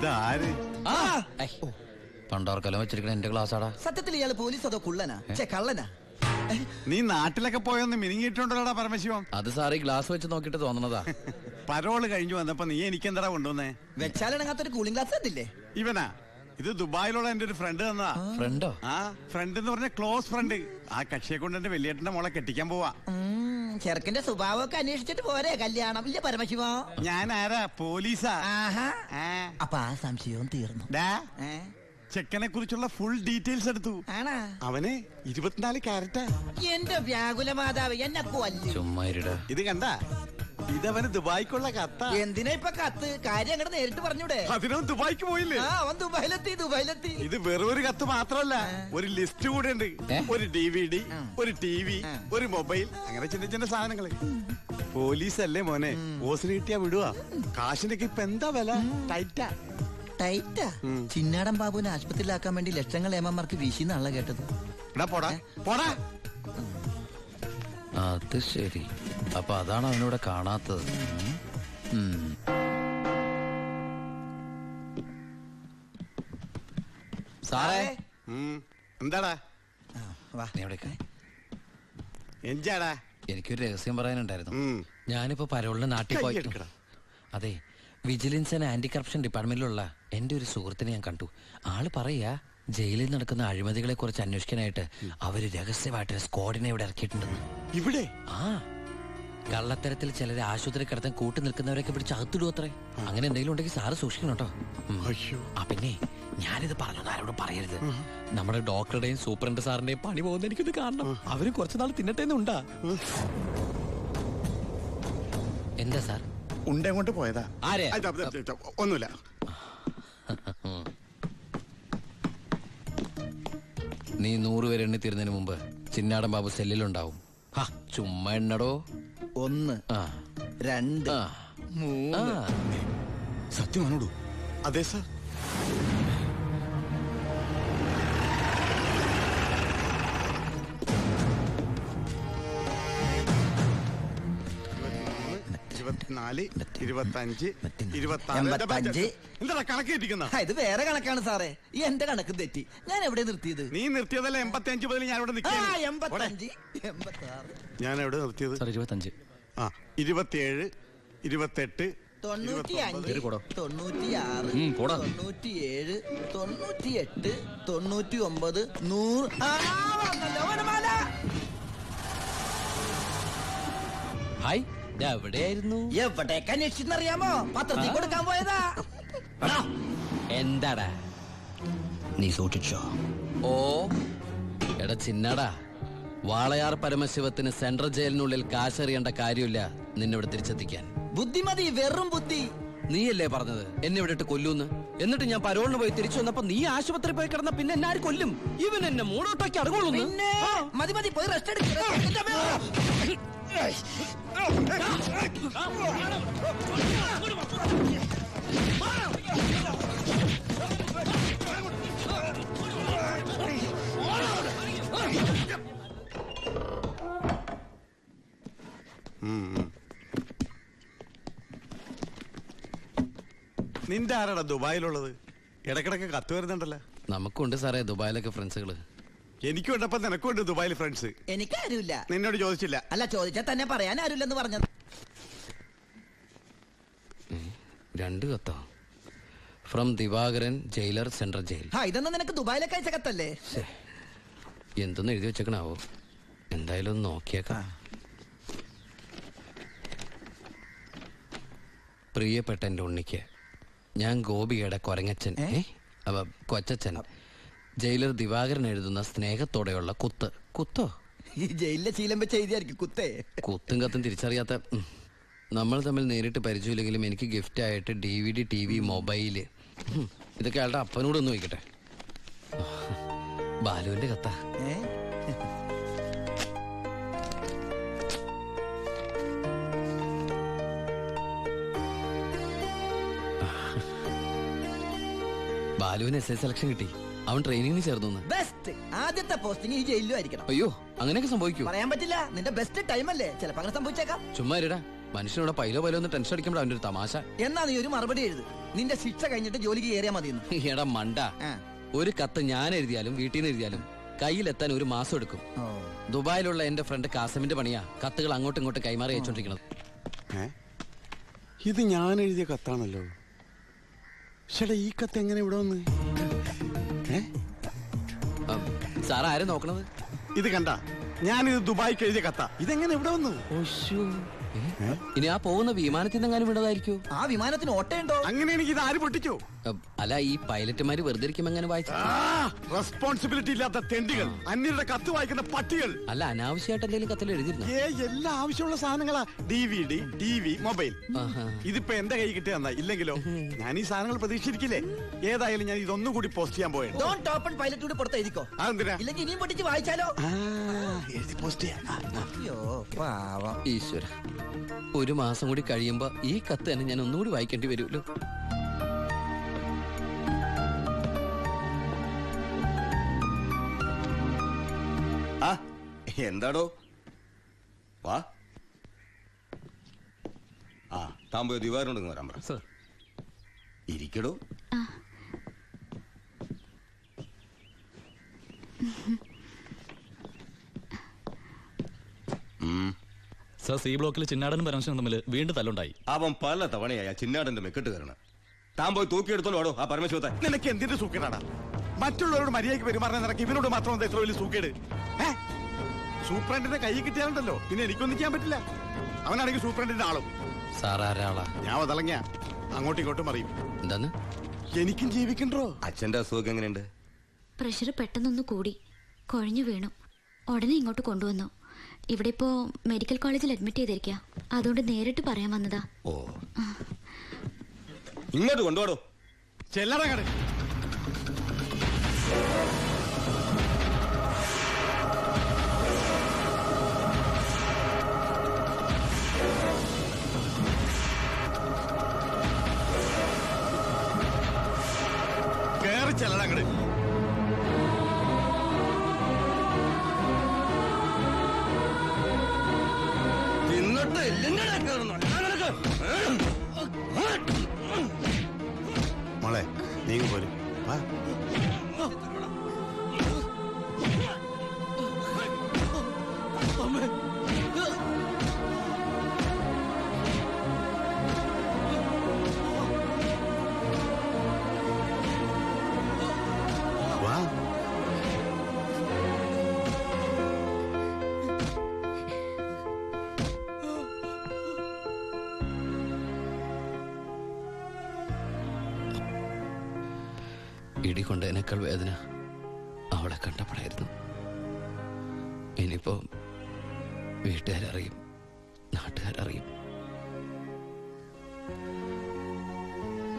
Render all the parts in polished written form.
ഇതാര്? പണ്ടോർക്കലം വെച്ചിരിക്കണ എന്റെ ക്ലാസ്സാടാ. സത്യത്തിൽ ഇയാള് പോലീസ് അതോ കുള്ളനാ കള്ളനാ? നീ നാട്ടിലൊക്കെ പോയൊന്ന് മിനിങ്ങിയിട്ടുണ്ടല്ലോടാ പരമശിവം. അത് സാറി ഗ്ലാസ് വെച്ച് നോക്കിട്ട് തോന്നണതാ. പരോള് കഴിഞ്ഞു വന്നപ്പോ നീ എനിക്കെന്താ കൊണ്ടുവന്നേ? വെച്ചാലിണങ്ങാത്തൊരു കൂളിംഗ് ഗ്ലാസ് തന്നില്ലേ? ഇവനാ? ഇത് ദുബായിലുള്ള എന്റെ ഒരു ഫ്രണ്ട് തന്നതാ. ഫ്രണ്ടോ? ആ ഫ്രണ്ട് എന്ന് പറഞ്ഞ ക്ലോസ് ഫ്രണ്ട്. ആ കക്ഷിയെ കൊണ്ട് എന്റെ വലിയേട്ടന്റെ മോളെ കെട്ടിക്കാൻ പോവാ. ചെറുക്കന്റെ സ്വഭാവമൊക്കെ അന്വേഷിച്ചിട്ട് പോരെ കല്യാണം? ഇല്ല പരമശിവ, ഞാൻ ആരാ? പോലീസാ. അപ്പൊ ആ സംശയവും തീർന്നു. ചെക്കനെ കുറിച്ചുള്ള ഫുൾ ഡീറ്റെയിൽസ് എടുത്തു. അവന് 24 കാരറ്റാ. എന്റെ വ്യാകുല മാതാവ് എന്നെ കൊല്ലു. ചുമ്മാ ഇത് കണ്ട, ഇതവന് ദുബായിക്കുള്ള കത്താ. എന്തിനാ ഇപ്പൊ കത്ത്? കാര്യം അങ്ങോട്ട് നേരിട്ട് പറഞ്ഞൂടെ? അതിനവൻ ദുബായിക്ക് പോയില്ലേ? അവൻ ദുബായിലെത്തി. ഇത് വെറും ഒരു കത്ത് മാത്രമല്ല, ഒരു ലിസ്റ്റ് കൂടെ ഉണ്ട്. ഒരു DVD, ഒരു TV, ഒരു മൊബൈൽ, അങ്ങനെ ചിന്ന ചിന്ന സാധനങ്ങള്. പോലീസ് അല്ലേ മോനെ, ഓസിന് കിട്ടിയാ വിടുവാ. കാശിനൊക്കെ ഇപ്പൊ എന്താ വില? ടൈറ്റാ. ചിന്നാടൻ ബാബുവിനെ ആശുപത്രിയിലാക്കാൻ വേണ്ടി ലക്ഷങ്ങൾ ഏമാർക്ക് വീശിന്നാണല്ലോ കേട്ടത്. പോടാ. അത് ശരി, അപ്പൊ അതാണ് അവനോട് കാണാത്തത്. സാറേ. എന്താടാ? എന്താടാ? എനിക്കൊരു രഹസ്യം പറയാനുണ്ടായിരുന്നു. ഞാനിപ്പോ പരോളിന് നാട്ടിൽ പോയി. അതെ, വിജിലൻസ് ആൻഡ് ആന്റി കറപ്ഷൻ ഡിപ്പാർട്ട്മെന്റിലുള്ള എന്റെ ഒരു സുഹൃത്തിനെ ഞാൻ കണ്ടു. ആള് പറയാ ജയിലിൽ നടക്കുന്ന അഴിമതികളെ കുറിച്ച് അന്വേഷിക്കാനായിട്ട് അവര് രഹസ്യമായിട്ട് സ്ക്വാഡിനെ ഇവിടെ ഇറക്കിയിട്ടുണ്ടെന്ന്. ഇവിടെ? ആ, കള്ളത്തരത്തിൽ ചിലരെ ആശുപത്രി കിടത്താൻ കൂട്ടി നിൽക്കുന്നവരൊക്കെ പിടിച്ച് അകത്തിടും അത്രേ. അങ്ങനെ എന്തെങ്കിലും ഉണ്ടെങ്കിൽ സാറ് സൂക്ഷിക്കണം കേട്ടോ. പിന്നെ ഞാനിത് പറഞ്ഞു ആരോടും പറയരുത്. നമ്മുടെ ഡോക്ടറുടെയും സൂപ്രണ്ട് സാറിന്റെയും പണി പോകുന്ന എനിക്കിത് കാണണം. അവര് കുറച്ചുനാൾ തിന്നട്ടേന്നുണ്ടാ. എന്താ സാർ? ഉണ്ടങ്ങോട്ട് പോയതാ. ആരെ? ഒന്നുമില്ല. നീ 100 പേര് എണ്ണി തീരുന്നതിന് മുമ്പ് ചിന്നാടൻ ബാബു സെല്ലിലുണ്ടാവും. ചുമ്മാ എണ്ണടോ. 1 2 3. സത്യമാണോടൂ? അതെ സാർ. എന്താ കണക്ക് തെറ്റിക്കുന്ന? ഇത് വേറെ കണക്കാണ് സാറേ. ഈ എന്റെ കണക്ക് തെറ്റി. ഞാൻ എവിടെ നിർത്തിയത്? നീ നിർത്തിയതല്ല 85 മുതൽ ഞാൻ ഇവിടെ നിൽക്കാം. 85 86. ഞാൻ എവിടെ നിർത്തിയത്? 25. 27 28 95 96 97 98 99 100. ഹായ്, എവിടെയായിരുന്നു? എവിടേക്ക് അന്വേഷിച്ചെന്നറിയാമോ? പത്രത്തിൽ കൊടുക്കാൻ പോയതാ. എന്താടാ നീ സൂക്ഷിച്ചോ? ഓ എടാ ചിന്നടാ, വാളയാർ പരമശിവത്തിന് സെൻട്രൽ ജയിലിനുള്ളിൽ കാശറിയേണ്ട കാര്യമില്ല നിന്നിവിടെ തിരിച്ചെത്തിക്കാൻ. ബുദ്ധിമതി, വെറും ബുദ്ധി. നീയല്ലേ പറഞ്ഞത് എന്നെ ഇവിടെ ഇട്ട് കൊല്ലൂന്ന്? എന്നിട്ട് ഞാൻ പരോളിന് പോയി തിരിച്ചു വന്നപ്പോ നീ ആശുപത്രി പോയി കിടന്ന പിന്നെ എന്നെ ആര് കൊല്ലും? ഇവൻ എന്നെ മൂടോട്ടാക്കി അടങ്ങുള്ളൂ. മതി പോയി റെസ്റ്റ് എടുക്ക. നിന്റെ ആരാടാ ദുബായിലുള്ളത്? ഇടക്കിടക്ക് കത്ത് വരുന്നുണ്ടല്ലോ. നമുക്കുണ്ട് സാറേ ദുബായിലൊക്കെ ഫ്രണ്ട്സുകള്. എനിക്കും ഉണ്ടപ്പോ നിനക്കുണ്ട് ദുബായിൽ ഫ്രണ്ട്സ്. എനിക്കാരുമില്ല. നിന്നോട് ചോദിച്ചില്ല? അല്ല, ചോദിച്ചാൽ തന്നെ പറയാൻ ആരുമില്ലെന്ന് പറഞ്ഞത്. 2 കത്തോ? From Divakaran, jailer, central jail. ഇതൊന്നും നിനക്ക് ദുബായിലേക്ക് അയച്ച കത്തല്ലേ? എന്തൊന്നും എഴുതി വെച്ചേക്കണാവോ? എന്തായാലും ഒന്ന് നോക്കിയേക്കാം. പ്രിയപ്പെട്ട എൻ്റെ ഉണ്ണിക്ക്, ഞാൻ ഗോപിയുടെ കൊരങ്ങച്ചൻ കൊച്ചച്ചൻ ജയിലർ ദിവാകരൻ എഴുതുന്ന സ്നേഹത്തോടെയുള്ള കുത്ത്. കുത്തോ? ഈ ജയിലിലെ ശീലം വെച്ച് എഴുതിയായിരിക്കും കുത്തേ. കുത്തും കത്തും തിരിച്ചറിയാത്ത നമ്മൾ തമ്മിൽ നേരിട്ട് പരിചയമില്ലെങ്കിലും എനിക്ക് ഗിഫ്റ്റ് ആയിട്ട് DVD, TV, മൊബൈല്, ഇതൊക്കെ അയാളുടെ അപ്പനോടൊന്നും വയ്ക്കട്ടെ. ബാലുവിന്റെ കത്താ. ബാലുവിന് SS സെലക്ഷൻ കിട്ടി. അവൻ ട്രെയിനിങ്ങിന് ചേർന്നു. ബെസ്റ്റ് ആദ്യത്തെ പോസ്റ്റിംഗ് ഈ ജയിലിലും ആയിരിക്കണം. അയ്യോ, അങ്ങനെയൊക്കെ സംഭവിക്കൂ? പറയാൻ പറ്റില്ല. നിന്റെ ബെസ്റ്റ് ടൈം അല്ലേ, ചിലപ്പോ അങ്ങനെ സംഭവിച്ചേക്കാം. ചുമ്മാ ഇരടാ, മനുഷ്യനോട് പൈലോ ഒന്ന് ടെൻഷൻ അടിക്കുമ്പോൾ അവന്റെ ഒരു തമാശ. എന്നാ നീ ഒരു മറുപടി എഴുത്. നിന്റെ ശിക്ഷ കഴിഞ്ഞിട്ട് ജോലിക്ക് കയറിയാ മതി. എടാ മണ്ട, ഒരു കത്ത് ഞാൻ എഴുതിയാലും വീട്ടിൽ നിന്ന് എഴുതിയാലും കയ്യിലെത്താൻ ഒരു മാസം എടുക്കും. ദുബായിലുള്ള എന്റെ ഫ്രണ്ട് കാസമിന്റെ പണിയാ കത്തുകൾ അങ്ങോട്ടും ഇങ്ങോട്ടും കൈമാറി അയച്ചോണ്ടിരിക്കുന്നത്. ഇത് ഞാൻ എഴുതിയ കത്താണല്ലോ. ചേട്ടാ, ഈ കത്ത് എങ്ങനെ ഇവിടെ വന്ന്? സാർ ആരും നോക്കണത്? ഇത് കണ്ട, ഞാനിത് ദുബായിക്ക് എഴുതിയ കത്ത. ഇതെങ്ങനെ ഇവിടെ വന്നു? ഇനി ആ പോകുന്ന വിമാനത്തിൽ നിന്നെങ്ങാനും വിടതായിരിക്കോ? ആ വിമാനത്തിന് ഓട്ടയുണ്ടോ? അങ്ങനെയാണെങ്കിൽ ഇത് ആര് പൊട്ടിച്ചോ? അല്ല, ഈ പൈലറ്റുമാര് വെറുതെ ഇരിക്കും എങ്ങനെ വായിച്ചു? റെസ്പോൺസിബിലിറ്റി ഇല്ലാത്ത തെണ്ടികൾ, അന്യരുടെ കത്ത് വായിക്കുന്ന പട്ടികൾ. അല്ല, അനാവശ്യമായിട്ട് എന്തെങ്കിലും കത്തിൽ എഴുതിയിരുന്നു? എല്ലാ ആവശ്യമുള്ള സാധനങ്ങളാ. DVD, TV, mobile. ഇതിപ്പോ എന്റെ കൈ കിട്ടിയ ഇല്ലെങ്കിലോ ഞാൻ ഈ സാധനങ്ങൾ പ്രതീക്ഷിച്ചിരിക്കില്ലേ? ഏതായാലും ഞാൻ ഇതൊന്നും കൂടി പോസ്റ്റ് ചെയ്യാൻ പോയത്. ഡോണ്ട് ഓപ്പൺ പൈലറ്റ് കൂടി പുറത്ത് എഴുതിക്കോ. അതെന്തിനാ? ഇല്ലെങ്കിൽ ഇനിയും പൊട്ടിച്ച് വായിച്ചാലോ? എഴുതി പോസ്റ്റ് ചെയ്യാം. അയ്യോ പാവം. ഈശ്വര, ഒരു മാസം കൂടി കഴിയുമ്പോ ഈ കത്ത് തന്നെ ഞാൻ ഒന്നുകൂടി വായിക്കേണ്ടി വരുമല്ലോ. എന്താടോ? വാ. താൻ പോയി ദിവാറിനോട് വരാൻ പറ. ഇരിക്കടോ. സർ, സി ബ്ലോക്കിൽ ചിന്നാടനും പരമശിവനും തമ്മിൽ വീണ്ടും തല്ലുണ്ടായി. അവൻ പല തവണയായി ചിന്നാടന്റെ മെക്കെട്ട് കയറണം. താൻ പോയി തൂക്കിയെടുത്തോളൂ ആടോ ആ പരമശിവത്തെ. നിനക്ക് എന്തിന്റെ സൂക്കേടാണ്? മറ്റുള്ളവരോട് മര്യാദയ്ക്ക് പെരുമാറാൻ നിനക്ക് ഇവനോട് മാത്രം എത്ര വലിയ സൂക്കേട്? സൂപ്രണ്ടിന്റെ കൈ കിട്ടിയാലുണ്ടല്ലോ പിന്നെ എനിക്കൊന്നും ചെയ്യാൻ പറ്റില്ല. അവനാണെങ്കിൽ സൂപ്രണ്ടിന്റെ ആളും. സാറാരാളാ? ഞാൻ വതളങ്ങിയ അങ്ങോട്ടും ഇങ്ങോട്ടും അറിയും. എന്താന്ന്? എനിക്കും ജീവിക്കണ്ടോ? അച്ഛന്റെ അസുഖം എങ്ങനെയുണ്ട്? പ്രഷർ പെട്ടെന്നൊന്ന് കൂടി കുഴഞ്ഞു വീണു. ഉടനെ ഇങ്ങോട്ട് കൊണ്ടുവന്നു. ഇവിടെ ഇപ്പോ മെഡിക്കൽ കോളേജിൽ അഡ്മിറ്റ് ചെയ്തിരിക്കുക. അതുകൊണ്ട് നേരിട്ട് പറയാൻ വന്നതാ. ഓ, ഇങ്ങോട്ട് കൊണ്ടുപോടോ. ചെല്ലടങ്ങട്. കേറി ചെല്ലടങ്ങട്. മോളെ, നീ പോരും. വാ. ഇടി കൊണ്ടതിനേക്കാൾ വേദന അവളെ കണ്ടപ്പോഴായിരുന്നു. ഇനിയിപ്പോ വീട്ടുകാരറിയും, നാട്ടുകാരറിയും.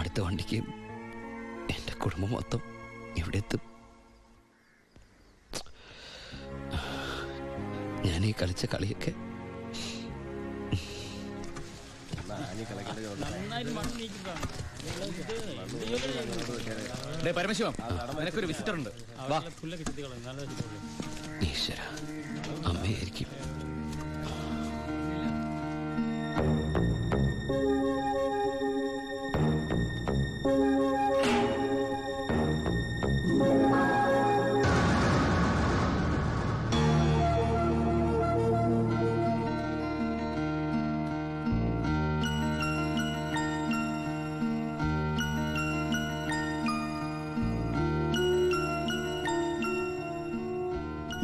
അടുത്ത വണ്ടിക്ക് എന്റെ കുടുംബം മൊത്തം ഇവിടെ എത്തും. ഞാൻ ഈ കളിച്ച കളിയൊക്കെ പരമശിവം, നിനക്കൊരു വിസിറ്റർ ഉണ്ട്. ഈശ്വര, അമ്മയായിരിക്കും.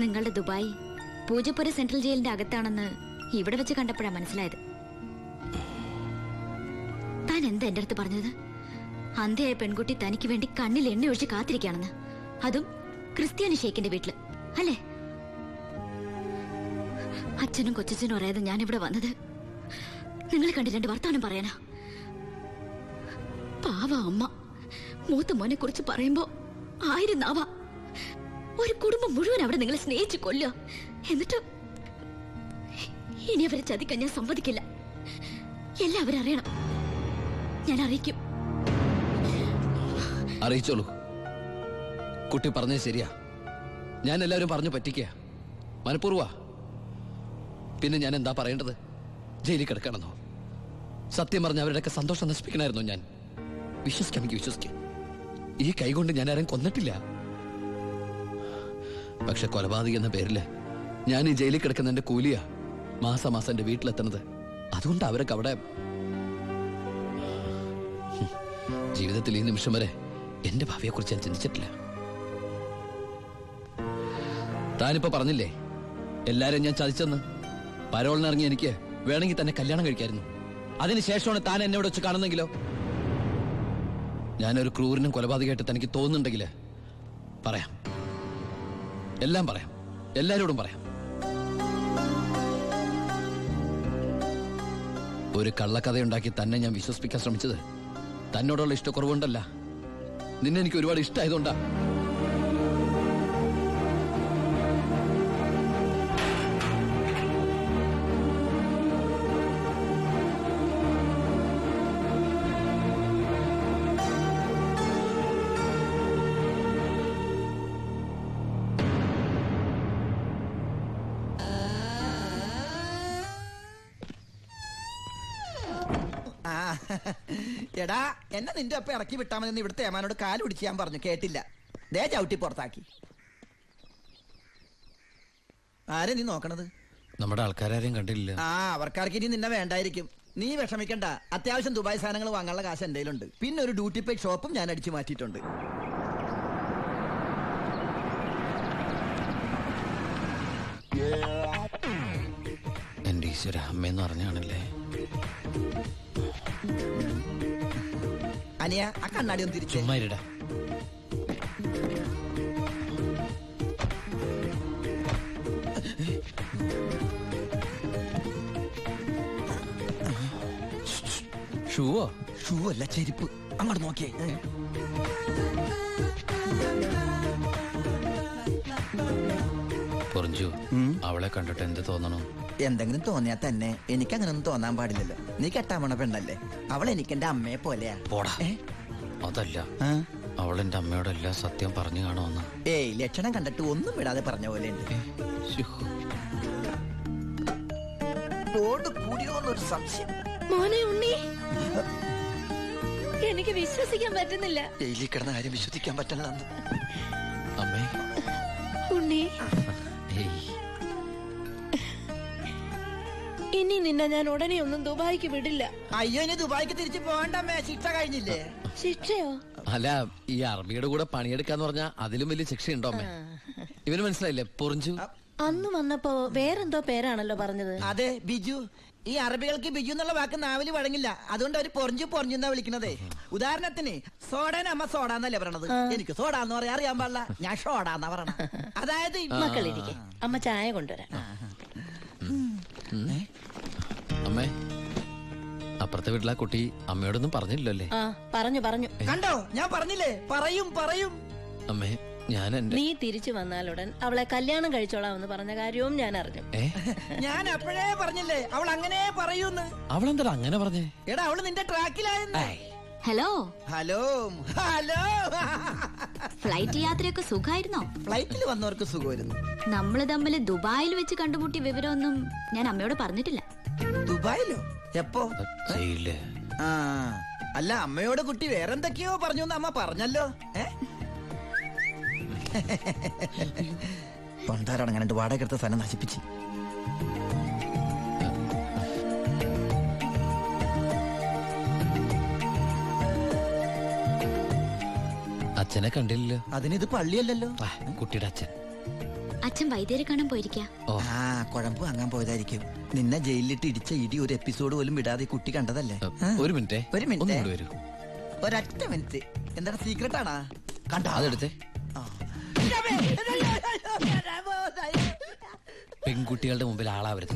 നിങ്ങളുടെ ദുബായ് പൂജപ്പുര സെൻട്രൽ ജയിലിന്റെ അകത്താണെന്ന് ഇവിടെ വെച്ച് കണ്ടപ്പോഴാ മനസ്സിലായത്. താൻ എന്താ എന്റെ അടുത്ത് പറഞ്ഞത്? അന്ധയായ പെൺകുട്ടി തനിക്ക് വേണ്ടി കണ്ണിൽ എണ്ണ ഒഴിച്ച് കാത്തിരിക്കുകയാണെന്ന്. അതും ക്രിസ്ത്യാനി ഷേക്കിന്റെ വീട്ടില്, അല്ലേ? അച്ഛനും കൊച്ചച്ഛനും അറിയാതെ ഞാൻ ഇവിടെ വന്നത് നിങ്ങൾ കണ്ട് രണ്ട് വർത്താനം പറയാനാ. പാവ അമ്മ മൂത്ത മോനെ കുറിച്ച് പറയുമ്പോ 1000 നാവ. ഒരു കുടുംബം മുഴുവൻ അവിടെ നിങ്ങളെ സ്നേഹിച്ചു കൊല്ലുക. എന്നിട്ട് ഇനി അവരെ ചതിക്കാൻ ഞാൻ സമ്മതിക്കില്ല. എല്ലാവരും അറിയണം. ഞാൻ അറിയിക്കും. അറിയിച്ചോളൂ. കുട്ടി പറഞ്ഞത് ശരിയാ. ഞാൻ എല്ലാവരും പറഞ്ഞു പറ്റിക്കുക, മനഃപൂർവ്വ. പിന്നെ ഞാൻ എന്താ പറയേണ്ടത്? ജയിലിൽ കിടക്കണമെന്നോ? സത്യം പറഞ്ഞ അവരുടെയൊക്കെ സന്തോഷം നശിപ്പിക്കണമായിരുന്നു ഞാൻ. വിശ്വസിക്കാമെങ്കിൽ വിശ്വസിക്കാം, ഈ കൈകൊണ്ട് ഞാൻ ആരും കൊന്നിട്ടില്ല. പക്ഷെ കൊലപാതകം എന്ന പേരില് ഞാൻ ഈ ജയിലിൽ കിടക്കുന്ന എന്റെ കൂലിയാ മാസം മാസം എന്റെ വീട്ടിലെത്തുന്നത്. അതുകൊണ്ട് അവരൊക്കെ അവിടെ ജീവിതത്തിൽ ഈ നിമിഷം വരെ എന്റെ ഭാവിയെ കുറിച്ച് ഞാൻ ചിന്തിച്ചിട്ടില്ല. താനിപ്പോ പറഞ്ഞില്ലേ എല്ലാരും ഞാൻ ചതിച്ചെന്ന്. പരോളിനിറങ്ങി എനിക്ക് വേണമെങ്കിൽ തന്നെ കല്യാണം കഴിക്കായിരുന്നു. അതിനുശേഷമാണ് താൻ എന്നെ ഇവിടെ വെച്ച് കാണുന്നെങ്കിലോ? ഞാനൊരു ക്രൂരനും കൊലപാതകമായിട്ട് തനിക്ക് തോന്നുന്നുണ്ടെങ്കിൽ പറയാം, എല്ലാം പറയാം, എല്ലാരോടും പറയാം. ഒരു കള്ളക്കഥയുണ്ടാക്കി തന്നെ ഞാൻ വിശ്വസിപ്പിക്കാൻ ശ്രമിച്ചത് തന്നോടുള്ള ഇഷ്ടക്കുറവുണ്ടല്ല, നിന്നെ എനിക്ക് ഒരുപാട് ഇഷ്ടമായതുകൊണ്ടാ. എടാ, എന്നെ നിന്റെ ഒപ്പം ഇറക്കി വിട്ടാ മതി. ഇവിടുത്തെ ഏമാനോട് കാല് പിടിച്ച് ഞാൻ പറഞ്ഞു, കേട്ടില്ല. ദേ ചവിട്ടി പുറത്താക്കി. ആരെ നീ നോക്കണത്? നമ്മുടെ ആൾക്കാരും കണ്ടില്ല. ആ, അവർക്കാർക്ക് ഇനി നിന്നെ വേണ്ടായിരിക്കും. നീ വിഷമിക്കണ്ട, അത്യാവശ്യം ദുബായ് സാധനങ്ങൾ വാങ്ങാനുള്ള കാശ് എന്റെ കയ്യിലുണ്ട്. പിന്നെ ഒരു ഡ്യൂട്ടി പെയ്ഡ് ഷോപ്പും ഞാൻ അടിച്ചു മാറ്റിയിട്ടുണ്ട്. എന്റെ ഈശ്വര, അമ്മയെന്ന് പറഞ്ഞാണല്ലേ. അനിയ, ആ കണ്ണാടി ഒന്ന് തിരിച്ചു. ചുമ്മാ ഇരിടാ. ഷൂവോ? ഷൂ അല്ല, ചെരുപ്പ്. അങ്ങോട്ട് നോക്കിയേ. പൊറിഞ്ചു, അവളെ കണ്ടിട്ട് എന്ത് തോന്നണു? എന്തെങ്കിലും തോന്നിയാ തന്നെ എനിക്കങ്ങനൊന്നും തോന്നാൻ പാടില്ലല്ലോ. നീ കെട്ടാൻ പോണ പെണ്ണല്ലേ, അവൾ എനിക്ക് എന്റെ അമ്മയെ പോലെയാ. പോടാ. അതല്ല, അവളെന്റെ അമ്മയോടെല്ലാം സത്യം പറഞ്ഞു കാണുമെന്ന്. ഏയ്, ലക്ഷണം കണ്ടിട്ട് ഒന്നും വിടാതെ പറഞ്ഞ പോലെ ഉണ്ട്. കൂടിയോന്നൊരു സംശയം. മോനെ ഉണ്ണി, എനിക്ക് വിശ്വസിക്കാൻ പറ്റുന്നില്ല. ജയിലിൽ കിടന്ന കാര്യം വിശ്വസിക്കാൻ പറ്റില്ല. അമ്മേ. ഉണ്ണി, ഇനി നിന്നെ ഞാൻ ഉടനെ ഒന്നും ദുബായിക്ക് വിടില്ല. അയ്യോ, ഇനി ദുബായിക്ക് തിരിച്ചു പോകണ്ടമ്മേ, ശിക്ഷ കഴിഞ്ഞില്ലേ? ശിക്ഷയോ? അല്ല, ഈ അറബിയുടെ കൂടെ പണിയെടുക്കാന്ന് പറഞ്ഞാ അതിലും വലിയ ശിക്ഷയുണ്ടോ അമ്മേ? ഇവന് മനസ്സിലായില്ലേ പൊറിഞ്ചു? അന്ന് വന്നപ്പോ വേറെന്തോ പേരാണല്ലോ പറഞ്ഞത്. അതെ, ബിജു. ഈ അറബികൾക്ക് ബിജു എന്നുള്ള വാക്ക് നാവില് വഴങ്ങില്ല. അതുകൊണ്ട് അവര് പൊറിഞ്ചു പൊറിഞ്ഞു എന്നാ വിളിക്കണതേ. ഉദാഹരണത്തിന് സോഡേനെ അമ്മ സോഡ എന്നല്ലേ പറയണത്. എനിക്ക് സോഡ എന്ന് പറയാൻ അറിയാൻ പാടില്ല, ഞാൻ ഷോഡ എന്നാ പറയണ. അതായത് മക്കളിരിക്കെ, അമ്മ ചായ കൊണ്ടുവരാം. അമ്മേ, അപ്പുറത്തെ വീട്ടിലെ കുട്ടി അമ്മയോടൊന്നും പറഞ്ഞില്ലല്ലേ? പറഞ്ഞു പറഞ്ഞു. കണ്ടോ, ഞാൻ പറഞ്ഞില്ലേ, പറയും പറയും. അമ്മേ, ഞാൻ നീ തിരിച്ചു വന്നാലുടൻ അവളെ കല്യാണം കഴിച്ചോളാമെന്ന് പറഞ്ഞ കാര്യവും ഞാൻ അറിഞ്ഞു. ഞാൻ അപ്പോഴേ പറഞ്ഞില്ലേ അവൾ അങ്ങനെ പറയൂന്ന്. അവളെന്താ അങ്ങനെ പറഞ്ഞേ? എടാ, അവള് നിന്റെ ട്രാക്കിലായെന്ന്. Hello hello hello. ഫ്ലൈറ്റ് യാത്രയൊക്കെ സുഖമായിരുന്നോ? ഫ്ലൈറ്റിൽ വന്നവർക്ക് സുഖമായിരുന്നു. നമ്മള് തമ്മിൽ ദുബായിൽ വെച്ച് കണ്ടുമുട്ടിയ വിവരമൊന്നും ഞാൻ അമ്മയോട് പറഞ്ഞിട്ടില്ല. ദുബായിലോ? എപ്പോ? ജയിലില്. അല്ല, അമ്മയോട് കുട്ടി വേറെന്തൊക്കെയോ പറഞ്ഞു അമ്മ പറഞ്ഞല്ലോ. പണ്ടാരടങ്ങാണ്ട് വാടക എടുത്ത സ്ഥലം നശിപ്പിച്ച്. അച്ഛനെ കണ്ടില്ലല്ലോ. അതിനിത് പള്ളിയല്ലല്ലോ. കുട്ടിയുടെ അച്ഛൻ. അച്ഛൻ വൈദ്യരെ കാണാൻ പോയിരിക്കാ. ആ, കുഴമ്പ് വാങ്ങാൻ പോയതായിരിക്കും. നിന്നെ ജയിലിലിട്ട് ഇടിച്ച ഇടി ഒരു എപ്പിസോഡ് പോലും വിടാതെ കുട്ടി കണ്ടതല്ലേ? ഒരു മിനിറ്റ്, ഒരു മിനിറ്റ്, വരൂ. ഒരൊറ്റ മിനിറ്റ്. എന്താണ് സീക്രട്ട് ആണാ? കണ്ടോ? അതെടുത്തേ. പെൺകുട്ടികളുടെ മുമ്പിൽ ആളാവരുത്.